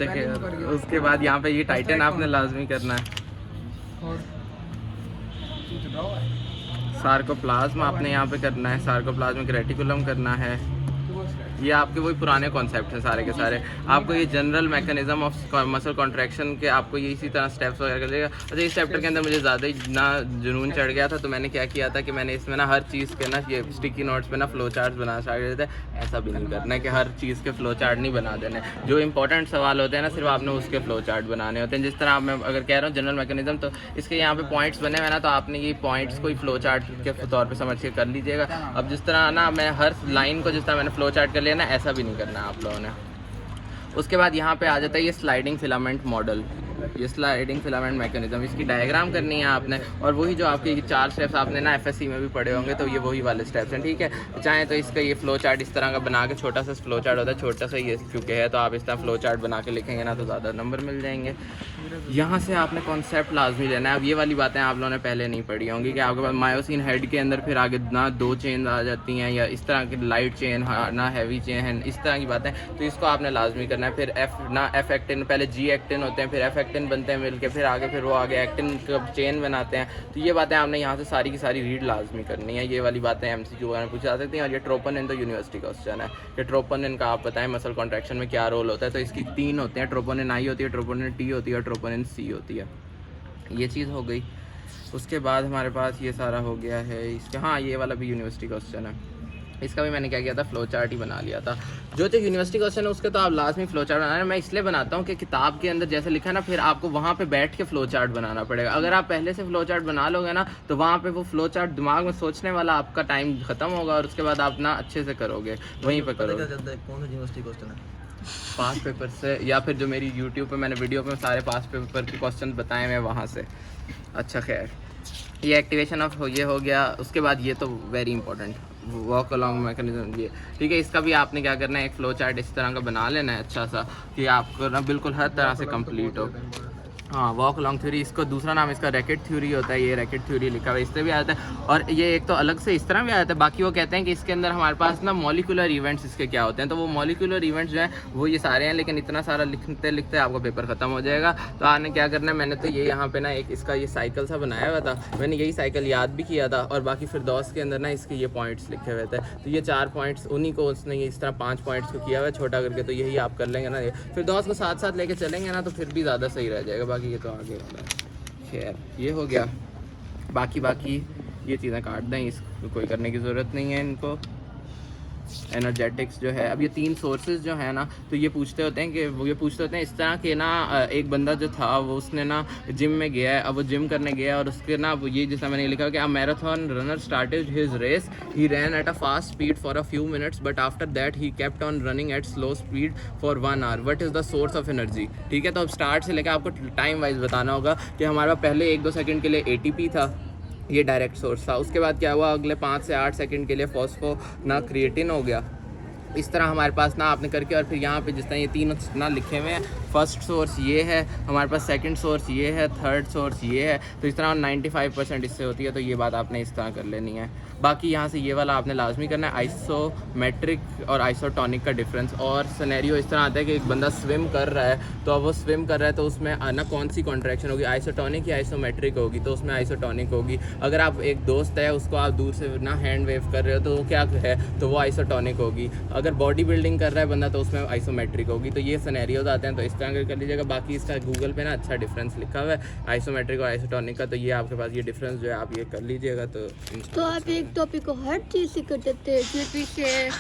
देखिए उसके बाद यहाँ पे ये टाइटन आपने लाजमी करना है। सार्कोप्लाज्म आपने यहाँ पे करना है, सार्कोप्लाज्मिक रेटिकुलम करना है। ये आपके वही पुराने कॉन्सेप्ट हैं सारे के सारे। आपको ये general mechanism of muscle contraction के आपको ये इसी तरह स्टेप्स वगैरह कर देगा। अच्छा, इस चैप्टर के अंदर मुझे ज़्यादा ही ना जुनून चढ़ गया था, तो मैंने क्या किया था कि मैंने इसमें ना हर चीज़ के ना ये स्टिकी नोट्स पे ना फ्लो चार्ट्स बनाना स्टार्ट कर देते हैं। ऐसा भी नहीं करना है कि हर चीज़ के फ्लो चार्ट नहीं बना देने। जो इंपॉर्टेंट सवाल होते हैं ना सिर्फ आपने उसके फ्लो चार्ट बनाने होते हैं। जिस तरह मैं अगर कह रहा हूँ जनरल मैकेनिज्म, तो इसके यहाँ पे पॉइंट्स बने हुए ना, तो आपने ये पॉइंट्स को ही फ्लो चार्ट के तौर पर समझ के कर लीजिएगा। अब जिस तरह ना मैं हर लाइन को जिस तरह मैंने फ्लो चार्ट कर लिया ना, ऐसा भी नहीं करना है आप लोगों ने। उसके बाद यहाँ पे आ जाता है ये स्लाइडिंग फिलामेंट मॉडल, ये स्लाइडिंग फिलामेंट मैकेनिज्म। इसकी डायग्राम करनी है आपने, और वही जो आपके 4 स्टेप्स आपने ना एफएससी में भी पढ़े होंगे, तो ये वही वाले स्टेप्स हैं, ठीक है। चाहे तो इसका ये फ्लो चार्ट इस तरह का बना के, छोटा सा फ्लो चार्ट होता है, छोटा सा ये चुके है, तो आप इस तरह फ्लो चार्ट बना के लिखेंगे ना तो ज़्यादा नंबर मिल जाएंगे। यहाँ से आपने कॉन्सेप्ट लाजमी लेना है। अब ये वाली बातें आप लोगों ने पहले नहीं पढ़ी होंगी कि आपके पास मायोसिन हेड के अंदर फिर आगे ना 2 चेन आ जाती हैं, या इस तरह की लाइट चेन ना हैवी चेन है, इस तरह की बातें, तो इसको आपने लाजमी करना है। फिर एफ एक्टिन, पहले जी एक्टिन होते हैं, फिर एफ एक्टिन बनते हैं मिलके, फिर आगे फिर वो आगे एक्टिन का चेन बनाते हैं। तो ये बातें आपने यहाँ से सारी की सारी रीड लाजमी करनी है। ये वाली बातें एमसीक्यू वगैरह पूछी जा सकती हैं। और ये ट्रोपोनिन तो यूनिवर्सिटी क्वेश्चन है कि ट्रोपोनिन का आप बताएं मसल कॉन्ट्रैक्शन में क्या रोल होता है। तो इसकी 3 होते हैं, ट्रोपोनिन आई होती है, ट्रोपोनिन टी होती है और ट्रोपोनिन सी होती है। ये चीज़ हो गई। उसके बाद हमारे पास ये सारा हो गया है इसके। हाँ, ये वाला भी यूनिवर्सिटी क्वेश्चन है, इसका भी मैंने क्या किया था, फ्लो चार्ट ही बना लिया था। जो यूनिवर्सिटी क्वेश्चन है उसके तो आप लाजमी फ्लो चार्ट बनाना है। मैं इसलिए बनाता हूँ कि किताब के अंदर जैसे लिखा है ना, फिर आपको वहाँ पे बैठ के फ्लो चार्ट बनाना पड़ेगा। अगर आप पहले से फ्लो चार्ट बना लोगे ना, तो वहाँ पे वो फ्लो चार्ट दिमाग में सोचने वाला आपका टाइम खत्म होगा, और उसके बाद आप ना अच्छे से करोगे, वहीं पर करोगे। कौन सा यूनिवर्सिटी क्वेश्चन है? पास पेपर से, या फिर जो मेरी यूट्यूब पे मैंने वीडियो पे सारे पास पेपर के क्वेश्चन बताए मैं वहाँ से। अच्छा खैर, ये एक्टिवेशन ऑफ ये हो गया। उसके बाद ये तो very important walk along mechanism, ये ठीक है। इसका भी आपने क्या करना है, एक फ्लो चार्ट इस तरह का बना लेना है अच्छा सा, कि आपको ना बिल्कुल हर तरह से कंप्लीट हो। हाँ, वॉक अलॉन्ग थ्योरी, इसको दूसरा नाम इसका रैकेट थ्योरी होता है। ये रैकेट थ्योरी लिखा हुआ है, इससे भी आता है। और ये एक तो अलग से इस तरह भी आता है। बाकी वो कहते हैं कि इसके अंदर हमारे पास ना मॉलिकुलर इवेंट्स इसके क्या होते हैं, तो वो मॉलिकुलर इवेंट्स जो हैं वो ये सारे हैं। लेकिन इतना सारा लिखते लिखते आपका पेपर ख़त्म हो जाएगा। तो आपने क्या करना है, मैंने तो ये यहाँ पे ना एक इसका ये साइकिल सा बनाया हुआ था, मैंने यही साइकिल याद भी किया था। और बाकी फिर दोस्त के अंदर ना इसके ये पॉइंट्स लिखे हुए थे, तो ये 4 पॉइंट्स उन्हीं को उसने इस तरह 5 पॉइंट्स को किया हुआ है छोटा करके। तो यही आप कर लेंगे ना, ये फिर दोस्त को साथ साथ लेके चलेंगे ना, तो फिर भी ज़्यादा सही रह जाएगा। बाकी ये तो आगे खैर ये हो गया। बाकी ये चीज़ें काट दें, इसको कोई करने की ज़रूरत नहीं है इनको। एनर्जेटिक्स जो है, अब ये 3 सोर्सेज जो है ना, तो ये पूछते होते हैं कि वो ये पूछते होते हैं इस तरह के ना, एक बंदा जो था वो उसने ना जिम में गया है। अब वो जिम करने गया और उसके ना वो ये जैसा मैंने लिखा कि a marathon runner started his race, he ran at a fast speed for a few minutes, but after that he kept on running at slow speed for 1 hour. What is the source of energy? ठीक है, तो अब start से लेकर आपको time wise बताना होगा कि हमारे पास पहले 1-2 सेकंड के लिए ATP था, ये डायरेक्ट सोर्स था। उसके बाद क्या हुआ, अगले 5 से 8 सेकंड के लिए फॉस्फो ना क्रिएटिन हो गया। इस तरह हमारे पास ना आपने करके, और फिर यहाँ पे जिस तरह ये 3 ना लिखे हुए हैं, फर्स्ट सोर्स ये है हमारे पास, सेकंड सोर्स ये है, थर्ड सोर्स ये है। तो इस तरह 95% इससे होती है। तो ये बात आपने इस तरह कर लेनी है। बाकी यहाँ से ये वाला आपने लाजमी करना है, आइसोमेट्रिक और आइसोटोनिक का डिफरेंस। और सिनेरियो इस तरह आता है कि एक बंदा स्विम कर रहा है, तो अब वो स्विम कर रहा है तो उसमें ना कौन सी कॉन्ट्रैक्शन होगी, आइसोटोनिक या आइसोमेट्रिक होगी? तो उसमें आइसोटोनिक होगी। अगर आप एक दोस्त है उसको आप दूर से ना हैंड वेव कर रहे हो, तो वो क्या है, तो वो आइसोटोनिक होगी। अगर बॉडी बिल्डिंग कर रहा है बंदा तो उसमें आइसोमेट्रिक होगी। तो ये सिनेरियोज आते हैं, तो इस तरह कर लीजिएगा। बाकी इसका गूगल पे ना अच्छा डिफरेंस लिखा हुआ है आइसोमेट्रिक और आइसोटोनिक का, तो ये आपके पास ये डिफरेंस जो है आप ये कर लीजिएगा। तो आप एक टॉपिक को हर चीज से कर देते हैं, जीपी से,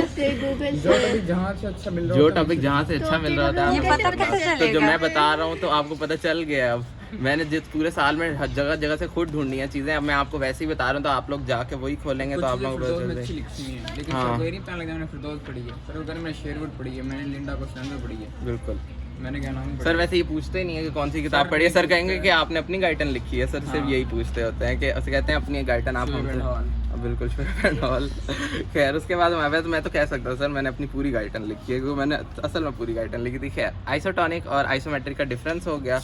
से, गूगल से, जहाँ से अच्छा मिल रहा जो टॉपिक जहाँ से अच्छा मिल रहा था, तो जो मैं बता रहा हूँ तो आपको पता चल गया। अब मैंने जिस पूरे साल में हर जगह से खुद ढूंढनी है चीज़ें, अब मैं आपको वैसे ही बता रहा हूँ, तो आप लोग जाके वही खोलेंगे तो आप लोग बिल्कुल। मैंने क्या नाम सर वैसे ये पूछते ही नहीं है कि कौन सी किताब पढ़ी है। सर कहेंगे कि आपने अपनी गाइडन लिखी है। सर सिर्फ यही पूछते होते हैं कि कहते हैं अपनी गाइडन आप हमसे। बिल्कुल खैर, उसके बाद मैं तो कह सकता हूँ सर मैंने अपनी पूरी गाइडन लिखी है, क्योंकि मैंने असल में पूरी गाइडन लिखी थी। खैर, आइसोटोनिक और आइसोमेट्रिक का डिफरेंस हो गया।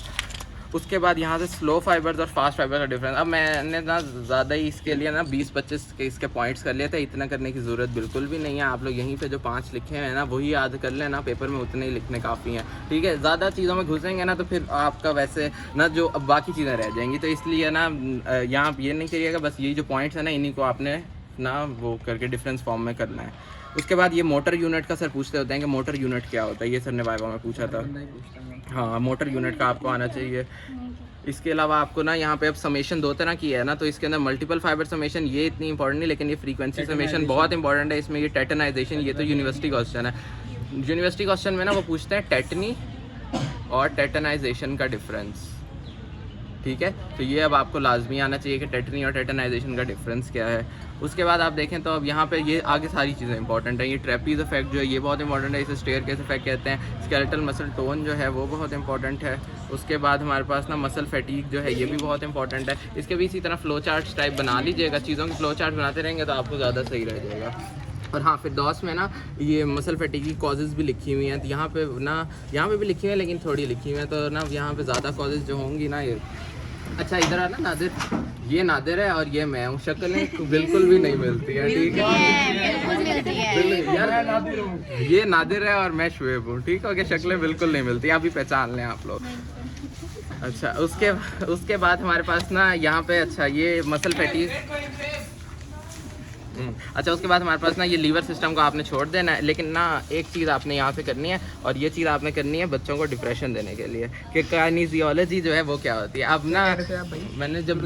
उसके बाद यहाँ से स्लो फाइबर्स और फास्ट फाइबर का डिफरेंस। अब मैंने ना ज़्यादा ही इसके लिए ना 20-25 के इसके पॉइंट्स कर लिए थे, इतना करने की ज़रूरत बिल्कुल भी नहीं है। आप लोग यहीं पे जो 5 लिखे हैं ना वही याद कर लेना, पेपर में उतने ही लिखने काफ़ी हैं, ठीक है। ज़्यादा चीज़ों में घुसेंगे ना तो फिर आपका वैसे ना जो अब बाकी चीज़ें रह जाएंगी, तो इसलिए ना यहाँ ये नहीं करिएगा, बस यही जो पॉइंट्स हैं ना इन्हीं को आपने ना वो करके डिफरेंस फॉर्म में करना है। उसके बाद ये मोटर यूनिट का सर पूछते होते हैं कि मोटर यूनिट क्या होता है, ये सर ने वाइवा में पूछा था। हाँ, मोटर यूनिट का आपको आना चाहिए। इसके अलावा आपको ना यहाँ पे अब समेशन 2 तरह की है ना, तो इसके अंदर मल्टीपल फाइबर समेशन ये इतनी इंपॉर्टेंट नहीं, लेकिन ये फ्रीक्वेंसी समेशन बहुत इंपॉर्टेंट है। इसमें ये टेटनाइजेशन, ये तो यूनिवर्सिटी क्वेश्चन है। यूनिवर्सिटी क्वेश्चन में ना वो पूछते हैं टेटनी और टेटनाइजेशन का डिफरेंस, ठीक है। तो ये अब आपको लाजमी आना चाहिए कि टेटनी और टेटनाइजेशन का डिफरेंस क्या है। उसके बाद आप देखें तो अब यहाँ पे ये आगे सारी चीज़ें इंपॉर्टेंट है। ये ट्रेपीज इफेक्ट जो है ये बहुत इंपॉर्टेंट है, इसे स्टेयरकेस इफेक्ट कहते हैं। स्केलेटल मसल टोन जो है वो बहुत इंपॉर्टेंट है। उसके बाद हमारे पास ना मसल फैटीग जो है ये भी बहुत इंपॉर्टेंट है। इसके भी इसी तरह फ्लो चार्ट्स टाइप बना लीजिएगा, चीज़ों के फ्लो चार्ट बनाते रहेंगे तो आपको ज़्यादा सही रह जाएगा। और हाँ, फिर डॉस में ना ये मसल फैटीग की कॉजेज़ भी लिखी हुई हैं, तो यहाँ पे भी लिखी हुई है लेकिन थोड़ी लिखी हुई हैं, तो ना यहाँ पे ज़्यादा कॉजेज़ जो होंगी ना ये। अच्छा इधर आना नादिर, ये नादिर है और ये मैं हूँ, शक्लें बिल्कुल भी नहीं मिलती है, ठीक है यार। ये नादिर है और मैं शुएब हूँ, ठीक है, कि शक्लें बिल्कुल नहीं मिलती, अभी पहचान लें आप लोग। अच्छा उसके बाद हमारे पास ना यहाँ पे अच्छा ये मसल फैटीग। अच्छा उसके बाद हमारे पास ना ये लीवर सिस्टम को आपने छोड़ देना है, लेकिन ना एक चीज़ आपने यहाँ से करनी है, और ये चीज़ आपने करनी है बच्चों को डिप्रेशन देने के लिए कि काइनेसियोलॉजी जो है वो क्या होती है। अब ना मैंने जब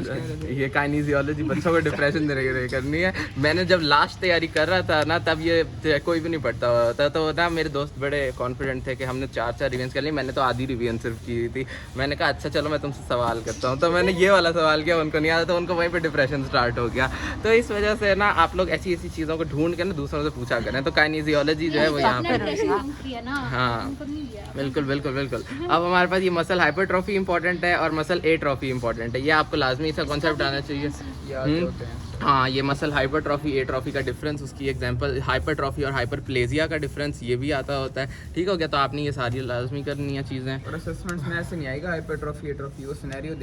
ये काइनेसियोलॉजी बच्चों को डिप्रेशन देने के लिए करनी है, मैंने जब लास्ट तैयारी कर रहा था ना तब ये कोई भी नहीं पढ़ता होता, तो ना मेरे दोस्त बड़े कॉन्फिडेंट थे कि हमने 4 रिवीजन कर ली, मैंने तो आधी रिवीजन सिर्फ की थी। मैंने कहा अच्छा चलो मैं तुमसे सवाल करता हूँ, तो मैंने ये वाला सवाल किया, उनको नहीं आता, तो उनको वहीं पर डिप्रेशन स्टार्ट हो गया। तो इस वजह से ना आप ऐसी चीज़ों को ढूंढ के ना दूसरों से पूछा करें। तो काइनेसियोलॉजी जो है वो यहाँ पे, हाँ बिल्कुल बिल्कुल बिल्कुल। अब हमारे पास ये मसल हाइपरट्रॉफी इंपॉर्टेंट है और मसल एट्रॉफी इंपॉर्टेंट है, ये आपको लाजमी सा कॉन्सेप्ट आना चाहिए। हाँ, ये मसल हाइपरट्रॉफी एट्रॉफी का डिफरेंस, उसकी एग्जांपल हाइपरट्रॉफी और हाइपरप्लेजिया का डिफरेंस ये भी आता होता है, ठीक हो गया। तो आपने ये सारी लाजमी करनी है चीज़ें। और असेसमेंट्स में ऐसे नहीं आएगा हाइपरट्रॉफी एट्रॉफी, वो सिनेरियो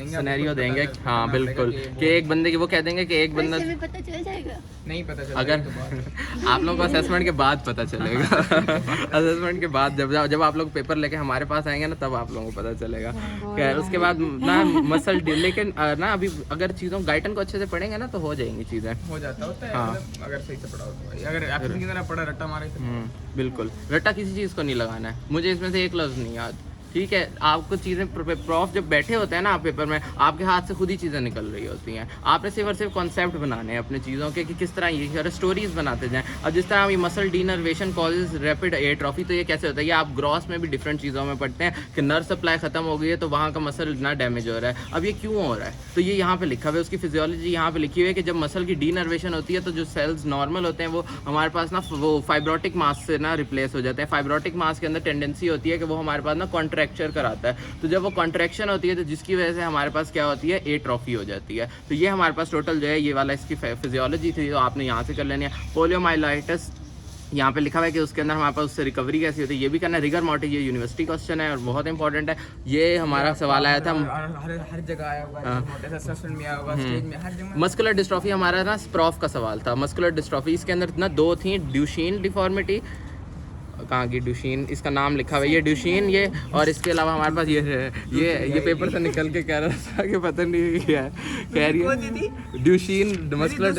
देंगे, हाँ बिल्कुल, कि एक बंदे की वो कह देंगे कि एक बंदा पता चल जाएगा, नहीं पता चलेगा। अगर आप लोगों को असेसमेंट के बाद पता चलेगा असेसमेंट के बाद जब आप लोग पेपर लेके हमारे पास आएंगे ना तब आप लोगों को पता चलेगा। खैर उसके बाद ना मसल लेकिन ना अभी अगर चीज़ों गाइटन को अच्छे से पढ़ेंगे ना तो हो जाएंगी चीज़ें, हो जाता होता है। हाँ। मतलब अगर सही से पढ़ा हो तो, अगर एक्शन की तरह पढ़ा रट्टा मारे तो बिल्कुल रट्टा किसी चीज़ को नहीं लगाना है। मुझे इसमें से एक लफ्ज़ नहीं याद, ठीक है। आपको चीज़ें प्रॉफ जब बैठे होते हैं ना आप पेपर में, आपके हाथ से खुद ही चीज़ें निकल रही होती हैं, आपने सिर्फ और सिर्फ कॉन्सेप्ट बनाने हैं अपने चीज़ों के कि किस तरह ये स्टोरीज बनाते जाएं। अब जिस तरह हम ये muscle denervation causes rapid atrophy, तो ये कैसे होता है, ये आप ग्रॉस में भी डिफरेंट चीज़ों में पढ़ते हैं कि नर्व सप्लाई खत्म हो गई है तो वहाँ का मसल इतना डैमेज हो रहा है। अब ये क्यों हो रहा है, तो ये यहाँ पे लिखा हुआ है, उसकी फिजियोलॉजी यहाँ पे लिखी हुई है कि जब मसल की डीनर्वेशन होती है तो जो सेल्स नॉर्मल होते हैं वो हमारे पास ना वो फाइब्रोटिक मास से ना रिप्लेस हो जाते हैं। फाइब्रोटिक मास के अंदर टेंडेंसी होती है कि वो हमारे पास ना कॉन्ट्रैक्चर कराता है, तो जब वो कॉन्ट्रैक्शन होती है तो जिसकी वजह से हमारे पास क्या होती है, एट्रॉफी हो जाती है। तो ये हमारे पास टोटल जो है ये वाला इसकी फिजियोलॉजी थी, तो आपने यहाँ से कर लेनी है। पोलियोमाइलाइटिस यहाँ पे लिखा हुआ है कि उसके अंदर हमारे पास उससे रिकवरी कैसी होती है, ये भी करना है। रिगर मॉर्टिस ये यूनिवर्सिटी क्वेश्चन है और बहुत इंपॉर्टेंट है, ये हमारा सवाल आया था। हर जगह आया होगा, असेसमेंट में आया होगा, स्टेज में, हर जगह। मस्कुलर डिस्ट्रॉफी हमारा ना स्प्रॉफ का सवाल था। मस्कुलर डिस्ट्रॉफी इसके अंदर ना 2 थी, ड्यूशीन डिफॉर्मिटी, कहाँ की ड्यूशीन, इसका नाम लिखा हुआ है ये ड्यूशीन, ये और इसके अलावा हमारे पास ये पेपर से निकल के कह रहा था कि पता नहीं क्या है, कह रही है ड्यूशीन मस्कुलर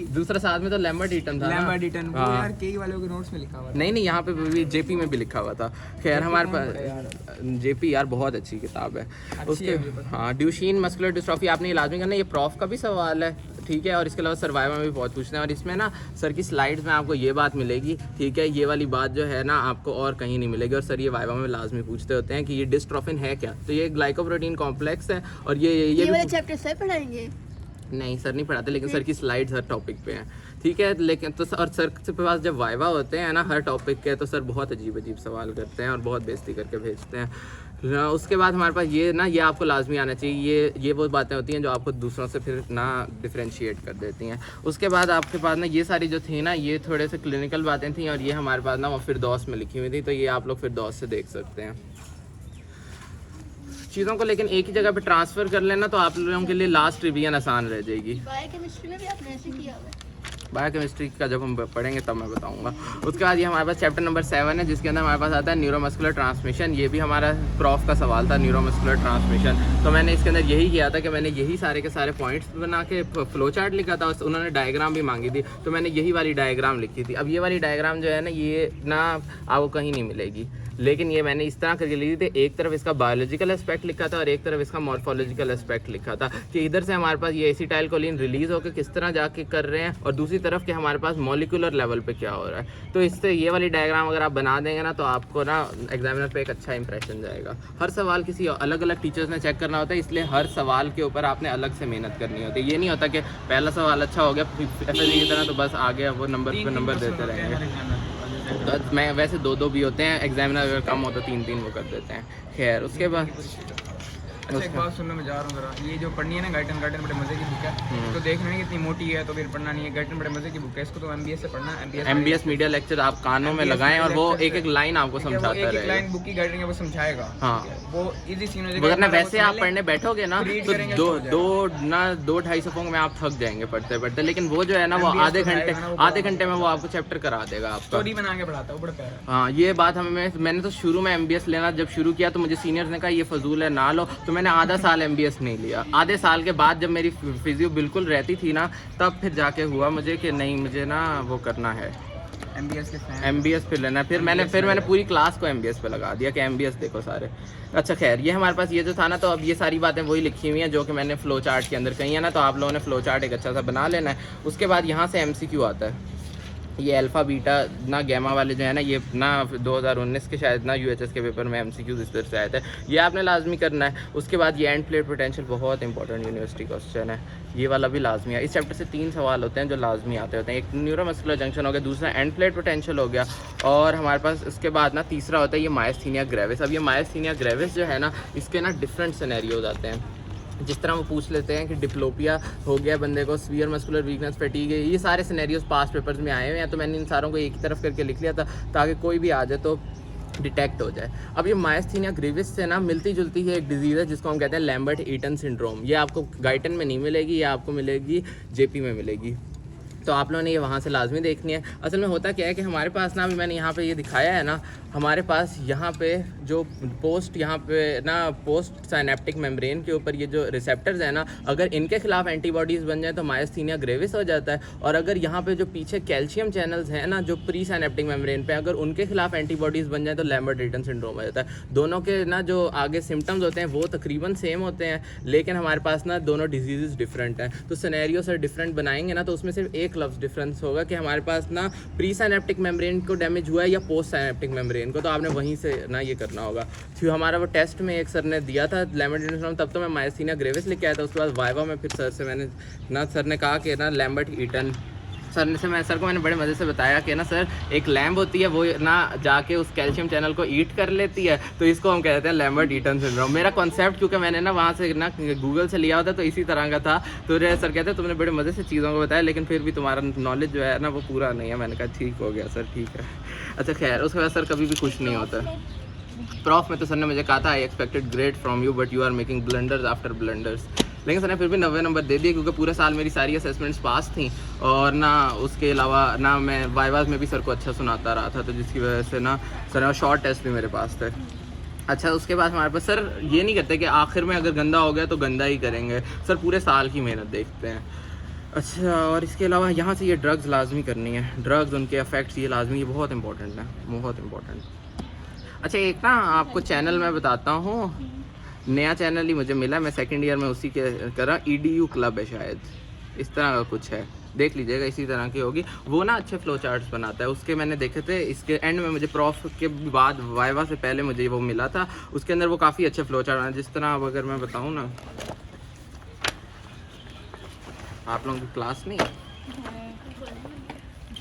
दूसरा, साथ में तो लैम्बर्ट ईटन था, लैम्बर्ट ईटन वो यार कई वालों के नोट्स में लिखा हुआ था। नहीं यहाँ पे भी जेपी में भी लिखा हुआ था। खैर हमारे पास जेपी यार बहुत अच्छी किताब है उसके। हाँ, ड्यूशीन मस्कुलर डिस्ट्रॉफी आपने लाजमी करना, ये प्रॉफ का भी सवाल है, ठीक है। और इसके अलावा सर्वाइवल में भी बहुत पूछते हैं, और इसमें ना सर की स्लाइड्स में आपको ये बात मिलेगी, ठीक है, ये वाली बात जो है ना आपको और कहीं नहीं मिलेगी। और सर ये वाइवा में लाजमी पूछते होते हैं कि ये डिस्ट्रोफिन है क्या, तो ये ग्लाइकोप्रोटीन कॉम्प्लेक्स है। और ये वाला चैप्टर सर पढ़ाएंगे? नहीं सर नहीं पढ़ाते, लेकिन सर की स्लाइड्स हर टॉपिक पे हैं, ठीक है। लेकिन तो और सर के पास जब वाइवा होते हैं ना हर टॉपिक के, तो सर बहुत अजीब अजीब सवाल करते हैं और बहुत बेइज्जती करके भेजते हैं। उसके बाद हमारे पास ये आपको लाजमी आना चाहिए, ये वो बातें होती हैं जो आपको दूसरों से फिर ना डिफ्रेंशिएट कर देती हैं। उसके बाद आपके पास ना ये सारी जो थी ना ये थोड़े से क्लिनिकल बातें थी, और ये हमारे पास ना वो फिरदौस में लिखी हुई थी, तो ये आप लोग फिरदौस से देख सकते हैं। चीज़ों को लेकिन एक ही जगह पे ट्रांसफ़र कर लेना तो आप लोगों के लिए लास्ट रिवीजन आसान रह जाएगी। बायोकेमिस्ट्री में भी आपने ऐसे किया हुआ है? बायोकेमिस्ट्री का जब हम पढ़ेंगे तब मैं बताऊंगा। उसके बाद ये हमारे पास चैप्टर नंबर 7 है, जिसके अंदर हमारे पास आता है न्यूरोमस्कुलर ट्रांसमिशन। ये भी हमारा प्रॉफ का सवाल था, न्यूरोमस्कुलर ट्रांसमिशन। तो मैंने इसके अंदर यही किया था कि मैंने यही सारे के सारे पॉइंट्स बना के फ्लो चार्ट लिखा था। उन्होंने डायग्राम भी मांगी थी तो मैंने यही वाली डायग्राम लिखी थी। अब ये वाली डायग्राम जो है ना, ये ना आपको कहीं नहीं मिलेगी, लेकिन ये मैंने इस तरह करके लिखी थी। एक तरफ इसका बायोलॉजिकल एस्पेक्ट लिखा था और एक तरफ इसका मॉर्फोलॉजिकल एस्पेक्ट लिखा था कि इधर से हमारे पास ये एसिटाइल कोलिन रिलीज होकर किस तरह जाके कर रहे हैं, और दूसरी तरफ कि हमारे पास मॉलिक्यूलर लेवल पे क्या हो रहा है। तो इससे ये वाली डायग्राम अगर आप बना देंगे ना तो आपको ना एग्जामिनर पे एक अच्छा इंप्रेशन जाएगा। हर सवाल किसी अलग अलग टीचर्स ने चेक करना होता है, इसलिए हर सवाल के ऊपर आपने अलग से मेहनत करनी होती है। ये नहीं होता कि पहला सवाल अच्छा हो गया FSE की तरह तो बस आ गया, वो नंबर पे नंबर देते रहेंगे। मैं वैसे 2-2 भी होते हैं, एग्जामिनर अगर कम हो तो 3-3 वो कर देते हैं। खैर उसके बाद अच्छा एक बात सुनने में जा रहा हूँ जरा, ये जो पढ़नी है ना गाइटन बड़े मजे की बुक है, तो देखना है कितनी मोटी है तो फिर पढ़ना नहीं है। गाइटन बड़े मजे की बुक है, इसको तो MBS से पढ़ना है। MBS मीडिया लेक्चर आप कानों में लगाएं और वो एक एक लाइन आपको समझाता रहेगा। एक लाइन बुक की गाइडन है वो समझाएगा। हाँ वो इजी सीन हो जाएगा। वरना वैसे आप पढ़ने बैठोगे ना तो 2-2.5 सफों में आप थक जाएंगे पढ़ते पढ़ते, लेकिन वो जो है ना वो आधे घंटे में वो आपको चैप्टर करा देगा, आपका स्टोरी बना के पढ़ाता है, वो बड़ा प्यारा है। हाँ ये बात मैंने तो शुरू में MBS लेना जब शुरू किया तो मुझे सीनियर्स ने कहा ये फजूल है ना लो, तो मैंने आधा साल MBS नहीं लिया। आधे साल के बाद जब मेरी फिजियो बिल्कुल रहती थी ना, तब फिर जाके हुआ मुझे कि नहीं मुझे ना वो करना है, MBS फिर लेना। फिर मैंने पूरी क्लास को MBS पे लगा दिया कि MBS देखो सारे। अच्छा खैर ये हमारे पास ये जो था ना, तो अब ये सारी बातें वही लिखी हुई हैं जो कि मैंने फ्लो चार्ट के अंदर कही है ना, तो आप लोगों ने फ्लो चार्ट एक अच्छा सा बना लेना है। उसके बाद यहाँ से MCQ आता है। ये अल्फ़ा बीटा ना गैमा वाले जो है ना, ये ना 2019 के शायद ना UHS के पेपर में MCQ इस तरह से आए थे, ये आपने लाजमी करना है। उसके बाद ये एंड प्लेट पोटेंशियल बहुत इंपॉर्टेंट यूनिवर्सिटी क्वेश्चन है, ये वाला भी लाजमी है। इस चैप्टर से 3 सवाल होते हैं जो लाजमी आते होते हैं। एक न्यूरोमस्कुलर जंक्शन हो गया, दूसरा एंड प्लेट पोटेंशियल हो गया, और हमारे पास इसके बाद ना तीसरा होता है ये मायस्थीनिया ग्रेविस। अब ये मायस्थीनिया ग्रेविस जो है ना, इसके ना डिफरेंट सिनेरियोज आते हैं। जिस तरह वो पूछ लेते हैं कि डिप्लोपिया हो गया बंदे को, सीवियर मस्कुलर वीकनेस, फटीग, ये सारे सिनेरियोज पास्ट पेपर्स में आए हुए हैं। तो मैंने इन सारों को एक ही तरफ करके लिख लिया था ताकि कोई भी आ जाए तो डिटेक्ट हो जाए। अब ये मायस्थीनिया ग्रेविस से ना मिलती जुलती है एक डिजीज़ है जिसको हम कहते हैं लैम्बर्ट ईटन सिंड्रोम। ये आपको गाइटन में नहीं मिलेगी, ये आपको मिलेगी JP में मिलेगी, तो आप लोगों ने ये वहाँ से लाजमी देखनी है। असल में होता क्या है कि हमारे पास ना, अभी मैंने यहाँ पे ये दिखाया है ना, हमारे पास यहाँ पे जो पोस्ट साइनेप्टिक मेम्ब्रेन के ऊपर ये जो रिसेप्टर्स हैं ना, अगर इनके खिलाफ एंटीबॉडीज़ बन जाए तो मायस्थीनिया ग्रेविस हो जाता है। और अगर यहाँ पे जो पीछे कैल्शियम चैनल्स हैं ना जो प्री साइनेप्टिक मेम्ब्रेन पे, अगर उनके खिलाफ एंटीबॉडीज़ बन जाए तो लैम्बर्ट ईटन सिंड्रोम हो जाता है। दोनों के ना जो आगे सिम्टम्स होते हैं वो तकरीबन सेम होते हैं, लेकिन हमारे पास ना दोनों डिजीज़ डिफरेंट हैं। तो सिनेरियो से डिफरेंट बनाएंगे ना तो उसमें सिर्फ एक लफ्ज़ डिफरेंस होगा कि हमारे पास ना प्री साइनेप्टिक मेम्ब्रेन को डैमेज हुआ है या पोस्ट साइनेप्टिक मेम्ब्रेन को, तो आपने वहीं से ना ये करना होगा। फिर हमारा वो टेस्ट में एक सर ने दिया था लैम्बर्ट ईटन सिंड्रोम, तब तो मैं मायस्थीनिया ग्रेविस लिख के आया था। उसके बाद वाइवा में फिर सर ने कहा कि ना लैम्बर्ट ईटन सर को मैंने बड़े मज़े से बताया कि ना सर एक लैम्ब होती है वो ना जाके उस कैल्शियम चैनल को ईट कर लेती है, तो इसको हम कहते हैं लैम्बर्ट ईटन सिंड्रोम। मेरा कॉन्सेप्ट क्योंकि मैंने ना वहाँ से ना गूगल से लिया होता तो इसी तरह का था, तो सर कहते हैं तुमने बड़े मज़े से चीज़ों को बताया लेकिन फिर भी तुम्हारा नॉलेज जो है ना वो पूरा नहीं है। मैंने कहा ठीक हो गया सर, ठीक है। अच्छा खैर उसके बाद सर कभी भी खुश नहीं होता। प्रॉफ में तो सर ने मुझे कहा था I expected great from you but you are making blunders after blunders, लेकिन सर ने फिर भी 90 नंबर दे दिए क्योंकि पूरे साल मेरी सारी असेसमेंट्स पास थी, और ना उसके अलावा ना मैं वाइवास में भी सर को अच्छा सुनाता रहा था, तो जिसकी वजह से ना सर शॉर्ट टेस्ट भी मेरे पास थे। अच्छा उसके बाद हमारे पास सर ये नहीं करते कि आखिर में अगर गंदा हो गया तो गंदा ही करेंगे, सर पूरे साल की मेहनत देखते हैं। अच्छा और इसके अलावा यहाँ से ये ड्रग्स लाजमी करनी है, ड्रग्स उनके इफेक्ट्स ये लाजमी, ये बहुत इंपॉर्टेंट है, बहुत इंपॉर्टेंट। अच्छा एक ना आपको चैनल मैं बताता हूँ, नया चैनल ही मुझे मिला, मैं सेकंड ईयर में उसी के कर रहा, EDU क्लब है शायद, इस तरह का कुछ है, देख लीजिएगा इसी तरह की होगी। वो ना अच्छे फ्लो चार्ट्स बनाता है, उसके मैंने देखे थे। इसके एंड में मुझे प्रॉफ के बाद वाइवा से पहले मुझे वो मिला था, उसके अंदर वो काफ़ी अच्छे फ्लो चार्ट बना, जिस तरह अब अगर मैं बताऊँ ना, आप लोगों की क्लास नहीं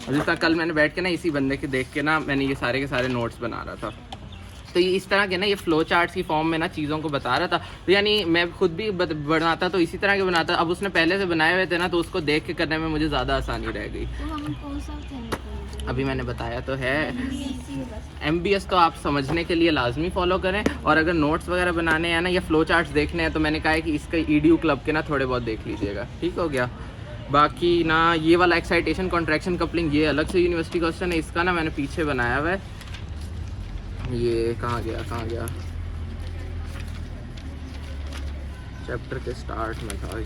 जिस तरह कल मैंने बैठ के ना इसी बंदे के देख के ना मैंने ये सारे के सारे नोट्स बना रहा था, तो ये इस तरह के ना ये फ्लो चार्ट्स की फॉर्म में ना चीज़ों को बता रहा था। तो यानी मैं खुद भी बनाता तो इसी तरह के बनाता, अब उसने पहले से बनाए हुए थे ना तो उसको देख के करने में मुझे ज़्यादा आसानी रह गई। तो हम कौन सा अभी मैंने बताया तो है। MBS तो आप समझने के लिए लाजमी फॉलो करें, और अगर नोट्स वगैरह बनाने हैं ना या फ्लो चार्ट्स देखने हैं तो मैंने कहा है कि इसका EDU क्लब के ना थोड़े बहुत देख लीजिएगा, ठीक हो गया। बाकी ना ये वाला एक्साइटेशन कॉन्ट्रैक्शन कपलिंग ये अलग से यूनिवर्सिटी क्वेश्चन है, इसका ना मैंने पीछे बनाया हुआ है। ये कहाँ गया चैप्टर के स्टार्ट में था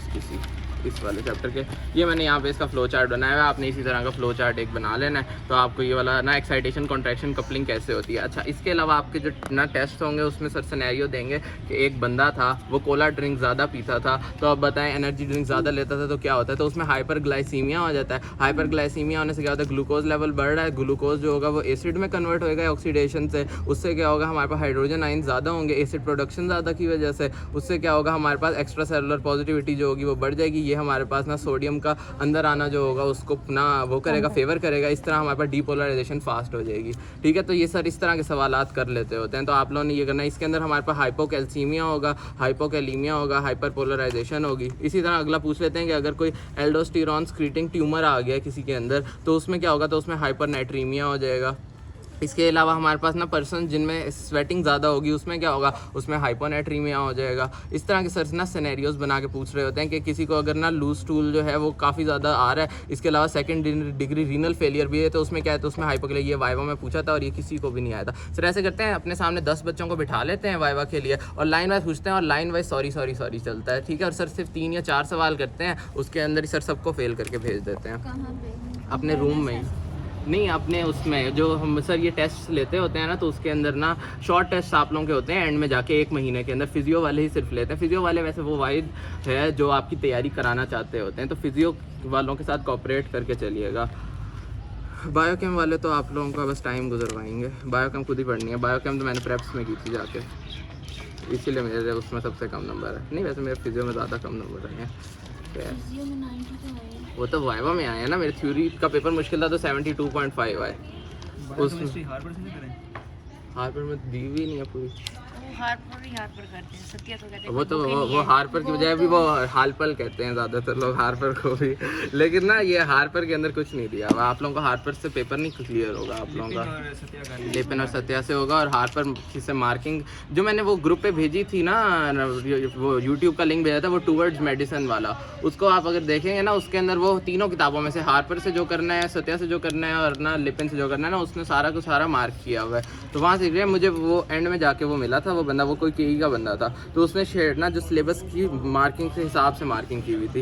इस वाले चैप्टर के। ये मैंने यहाँ पे इसका फ्लो चार्ट बनाया हुआ है, आपने इसी तरह का फ्लो चार्ट एक बना लेना है तो आपको ये वाला ना एक्साइटेशन कॉन्ट्रैक्शन कपलिंग कैसे होती है। अच्छा, इसके अलावा आपके जो ना टेस्ट होंगे उसमें सर सिनेरियो देंगे कि एक बंदा था वो कोला ड्रिंक ज़्यादा पीता था, तो अब बताएं एनर्जी ड्रिंक ज़्यादा लेता था तो क्या होता है, तो उसमें हाइपरग्लाइसीमिया हो जाता है। हाइपरग्लाइसीमिया होने से क्या होता है, ग्लूकोज लेवल बढ़ रहा है, ग्लूकोज जो होगा वो एसिड में कन्वर्ट होएगा ऑक्सीडेशन से, उससे क्या होगा हमारे पास हाइड्रोजन आयन ज़्यादा होंगे एसिड प्रोडक्शन ज़्यादा की वजह से, उससे क्या होगा हमारे पास एक्स्ट्रा सेलुलर पॉजिटिविटी जो होगी वो बढ़ जाएगी। ये हमारे पास ना सोडियम का अंदर आना जो होगा उसको ना वो करेगा, फेवर करेगा, इस तरह हमारे पास डीपोलराइजेशन फास्ट हो जाएगी, ठीक है। तो ये सर इस तरह के सवालात कर लेते होते हैं, तो आप लोगों ने ये करना है। इसके अंदर हमारे पास हाइपोकैल्सीमिया होगा, हाइपोकैलीमिया होगा, हाइपरपोलराइजेशन होगी। इसी तरह अगला पूछ लेते हैं कि अगर कोई एल्डोस्टेरॉन स्क्रीटिंग ट्यूमर आ गया किसी के अंदर तो उसमें क्या होगा, तो उसमें हाइपरनाइट्रीमिया हो जाएगा। इसके अलावा हमारे पास ना पर्सन जिनमें स्वेटिंग ज़्यादा होगी उसमें क्या होगा, उसमें हाइपोनेट्रीमिया हो जाएगा। इस तरह के सर ना सिनेरियोज बना के पूछ रहे होते हैं कि किसी को अगर ना लूज स्टूल जो है वो काफ़ी ज़्यादा आ रहा है, इसके अलावा सेकंड डिग्री रीनल फेलियर भी है तो उसमें क्या है, तो उसमें हाइपोक्लिया। ये वाइवा में पूछा था और ये किसी को भी नहीं आया था। सर ऐसे करते हैं अपने सामने 10 बच्चों को बिठा लेते हैं वाइवा के लिए और लाइन वाइज पूछते हैं और लाइन वाइज सॉरी चलता है, ठीक है। और सर सिर्फ 3 या 4 सवाल करते हैं, उसके अंदर ही सर सबको फेल करके भेज देते हैं अपने रूम में ही। नहीं, अपने उसमें जो हम सर ये टेस्ट लेते होते हैं ना तो उसके अंदर ना शॉर्ट टेस्ट आप लोगों के होते हैं एंड में जाके 1 महीने के अंदर। फिजियो वाले ही सिर्फ लेते हैं। फिजियो वाले वैसे वो वाइड है जो आपकी तैयारी कराना चाहते होते हैं, तो फिजियो वालों के साथ कोऑपरेट करके चलिएगा। बायोकेम वाले तो आप लोगों का बस टाइम गुजरवाएंगे, बायोकेम खुद ही पढ़नी है। बायोकेम तो मैंने प्रेप्स में की थी जाके, इसीलिए मेरे उसमें सबसे कम नंबर है। नहीं वैसे मेरे फिजियो में ज़्यादा कम नंबर आए हैं, वो तो वाइवा में आए हैं ना। मेरे थ्योरी का पेपर मुश्किल था तो 72.5 आए। उसमें हार्पर में दी हुई नहीं है पूरी, हार्पर करते हैं, सत्या तो कहते हैं वो तो वो हार्पर की बजाय भी वो हालपल कहते हैं ज़्यादातर लोग हार्पर को भी, लेकिन ना ये हार्पर के अंदर कुछ नहीं दिया। आप लोगों को हार्पर से पेपर नहीं क्लियर होगा, आप लोगों का लेपिन और सत्या से होगा। और हार्पर से मार्किंग जो मैंने वो ग्रुप पे भेजी थी ना, वो यूट्यूब का लिंक भेजा था वो टूवर्ड्स मेडिसिन वाला, उसको आप अगर देखेंगे ना उसके अंदर वो तीनों किताबों में से हार्पर से जो करना है, सत्या से जो करना है और ना लेपिन से जो करना है ना, उसने सारा को सारा मार्क किया हुआ है। तो वहाँ से मुझे वो एंड में जाके वो मिला था, वो बंदा वो कोई केई का बंदा था, तो उसने शेड ना जो सिलेबस की मार्किंग के हिसाब से मार्किंग की हुई थी।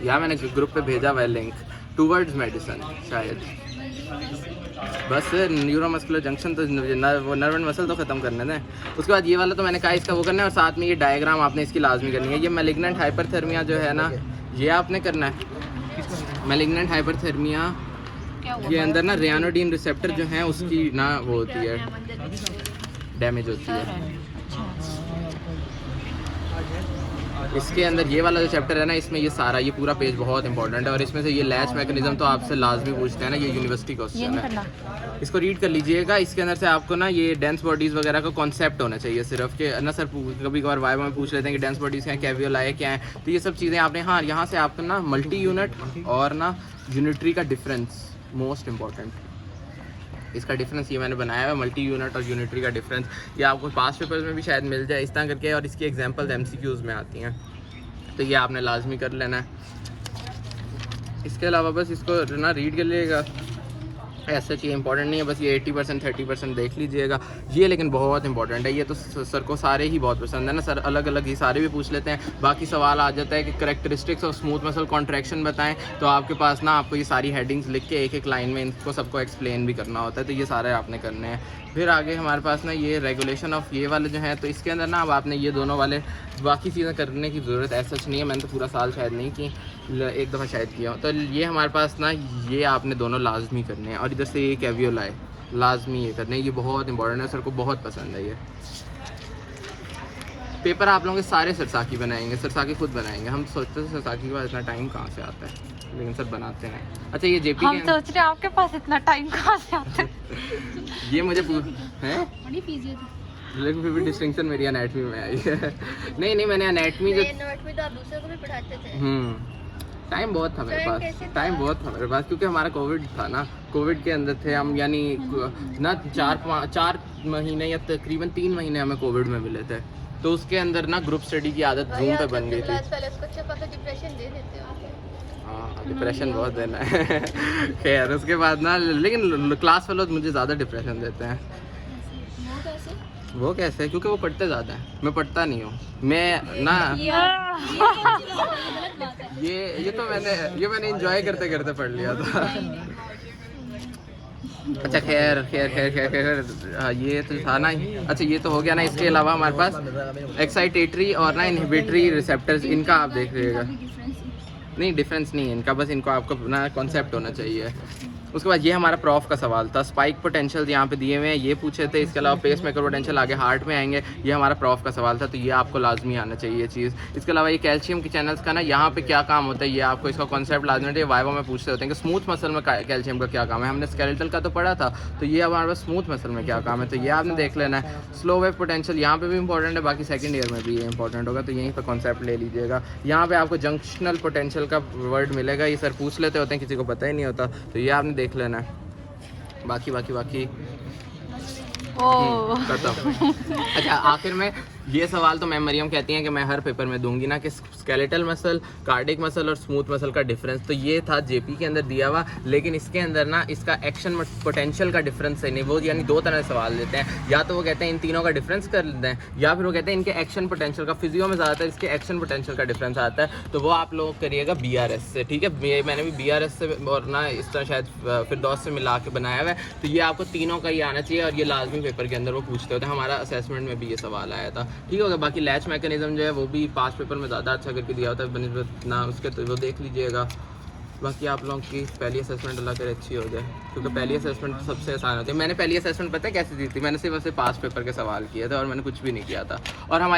यहाँ मैंने ग्रुप पे भेजा हुआ है लिंक, टूवर्ड्स मेडिसिन शायद। बस न्यूरोमस्कुलर जंक्शन तो वो नर्व एंड मसल तो ख़त्म करने दें। उसके बाद ये वाला तो मैंने कहा इसका वो करना है, और साथ में ये डायग्राम आपने इसकी लाजमी करनी है। ये मैलिग्नेंट हाइपरथर्मिया जो है ना, ये आपने करना है। मैलिग्नेंट हाइपरथर्मिया ये अंदर ना रेयानोडीन रिसेप्टर जो है उसकी ना वो होती है, डैमेज होती है। इसके अंदर ये वाला जो चैप्टर है ना, इसमें ये सारा ये पूरा पेज बहुत इंपॉर्टेंट है, और इसमें से ये लैच मैकेनिज्म तो आपसे लाजमी पूछते हैं ना, ये यूनिवर्सिटी क्वेश्चन है, इसको रीड कर लीजिएगा। इसके अंदर से आपको ना ये डेंस बॉडीज़ वगैरह का कॉन्सेप्ट होना चाहिए सिर्फ कि ना सर कभी कभार वाइवा में पूछ लेते हैं कि डेंस बॉडीज़ क्या है, कैवियोलाई क्या है, तो ये सब चीज़ें आपने हाँ यहाँ से आपको ना मल्टी यूनिट और ना यूनिटरी का डिफरेंस मोस्ट इम्पॉर्टेंट, इसका डिफरेंस ये मैंने बनाया है, मल्टी यूनिट और यूनिटरी का डिफरेंस। ये आपको पास्ट पेपर्स में भी शायद मिल जाए इस तरह करके, और इसकी एग्जांपल्स MCQs में आती हैं, तो ये आपने लाजमी कर लेना है। इसके अलावा बस इसको ना रीड कर लीजिएगा, ऐसा चीज़ इंपॉर्टेंट नहीं है, बस ये 80% 30% देख लीजिएगा ये, लेकिन बहुत इंपॉर्टेंट है ये तो सर को सारे ही बहुत पसंद है ना। सर अलग अलग ही सारे भी पूछ लेते हैं। बाकी सवाल आ जाता है कि characteristics of smooth muscle contraction बताएं, तो आपके पास ना आपको ये सारी हेडिंग्स लिख के एक एक लाइन में इनको सबको एक्सप्लेन भी करना होता है, तो ये सारे आपने करने हैं। फिर आगे हमारे पास ना ये रेगुलेशन ऑफ ये वाले जो हैं, तो इसके अंदर ना अब आपने ये दोनों वाले बाकी चीज़ें करने की ज़रूरत ऐसा नहीं है, मैंने तो पूरा साल शायद नहीं की, एक दफ़ा शायद किया हूँ। तो ये हमारे पास ना ये आपने दोनों लाजमी करने हैं, और इधर से ये कैवियोलाई लाजमी ये करने हैं, ये बहुत इंपॉर्टेंट है, सर को बहुत पसंद है ये पेपर। आप लोगों के सारे सरसाकी बनाएंगे, सरसाकी खुद बनाएंगे। हम सोचते थे सरसाकी के पास इतना टाइम कहाँ से आता है, लेकिन सर बनाते हैं। अच्छा ये JP हम सोच रहे हैं आपके पास इतना टाइम कहाँ से आता है। ये मुझे हैं लेकिन फिर भी डिस्टिंक्शन मेरी एनाटमी में आई है। नहीं मैंने एनाटमी जो नोट में तो आप दूसरे को भी पढ़ाते थे। टाइम बहुत था मेरे Sir, कैसे पास, था? टाइम बहुत था मेरे पास, क्योंकि हमारा कोविड था ना, कोविड के अंदर थे हम, यानी ना 4 महीने या तकरीबन 3 महीने हमें कोविड में मिले थे, तो उसके अंदर ना ग्रुप स्टडी की आदत जूम पे बन गई थी। पहले उसको अच्छा खासा डिप्रेशन दे देते हो। हाँ, डिप्रेशन बहुत देना है खैर उसके बाद ना, लेकिन क्लास फेलो मुझे ज़्यादा डिप्रेशन देते हैं। वो कैसे? वो कैसे? क्योंकि वो पढ़ते ज़्यादा हैं, मैं पढ़ता नहीं हूँ। मैं ना ये तो मैंने एंजॉय करते करते पढ़ लिया था। अच्छा खैर खैर खैर खैर खैर हाँ, ये तो था ना। अच्छा ये तो हो गया ना, इसके अलावा हमारे पास एक्साइटेटरी और ना इनहिबिटरी रिसेप्टर्स, इनका आप देख लीजिएगा। नहीं डिफरेंस नहीं है इनका, बस इनको आपको ना कॉन्सेप्ट होना चाहिए। उसके बाद ये हमारा प्रॉफ का सवाल था, स्पाइक पोटेंशियल यहाँ पे दिए हुए हैं, ये पूछे थे। इसके अलावा पेस मेकर पोटेंशियल आगे हार्ट में आएंगे, ये हमारा प्रॉफ का सवाल था, तो ये आपको लाजमी आना चाहिए चीज़। इसके अलावा ये कैल्शियम के चैनल्स का ना, यहाँ पे क्या काम होता है, ये आपको इसका कॉन्सेप्ट लाजमी चाहिए। वाइवा में पूछते होते हैं कि स्मूथ मसल में कैल्शियम का क्या काम है, हमने स्केलेटल का तो पढ़ा था, तो ये हमारे पास स्मूथ मसल में क्या काम है, तो ये आपने देख लेना है। स्लो वेव पोटेंशियल यहाँ पे भी इंपॉर्टेंट है, बाकी सेकंड ईयर में भी ये इंपॉर्टेंट होगा, तो यहीं पर कॉन्सेप्ट ले लीजिएगा। यहाँ पे आपको जंक्शनल पोटेंशियल का वर्ड मिलेगा, ये सर पूछ लेते होते हैं, किसी को पता ही नहीं होता, तो ये आपने देख लेना है। बाकी खत्म। अच्छा आखिर में ये सवाल तो मैम मरियम कहती हैं कि मैं हर पेपर में दूंगी ना, कि स्केलेटल मसल, कार्डिक मसल और स्मूथ मसल का डिफरेंस, तो ये था जेपी के अंदर दिया हुआ, लेकिन इसके अंदर ना इसका एक्शन पोटेंशियल का डिफरेंस है नहीं, वो यानी 2 तरह से सवाल देते हैं, या तो वो कहते हैं इन तीनों का डिफरेंस कर लेते हैं, या फिर वो कहते हैं इनके एक्शन पोटेंशियल का। फिजियो में ज़्यादातर इसके एक्शन पोटेंशियल का डिफरेंस आता है, तो वो आप लोग करिएगा BRS से, ठीक है। मैंने भी BRS से और ना इस तरह शायद फिरदौस से मिला के बनाया हुआ है, तो ये आपको तीनों का ही आना चाहिए, और ये लाजमी पेपर के अंदर वो पूछते होते हैं। हमारा असेसमेंट में भी ये सवाल आया था, ठीक होगा। बाकी लैच मैकेनिज्म जो है वो भी पास पेपर में ज़्यादा अच्छा करके दिया होता है बनिस्बत ना उसके, तो वो देख लीजिएगा। बाकी आप लोगों की पहली असेसमेंट अल्लाह करे अच्छी हो जाए, क्योंकि पहली असेसमेंट सबसे आसान होती है। मैंने पहली असेसमेंट पता है कैसे दी थी, मैंने सिर्फ पास पेपर के सवाल किए थे और मैंने कुछ भी नहीं किया था। और हमारे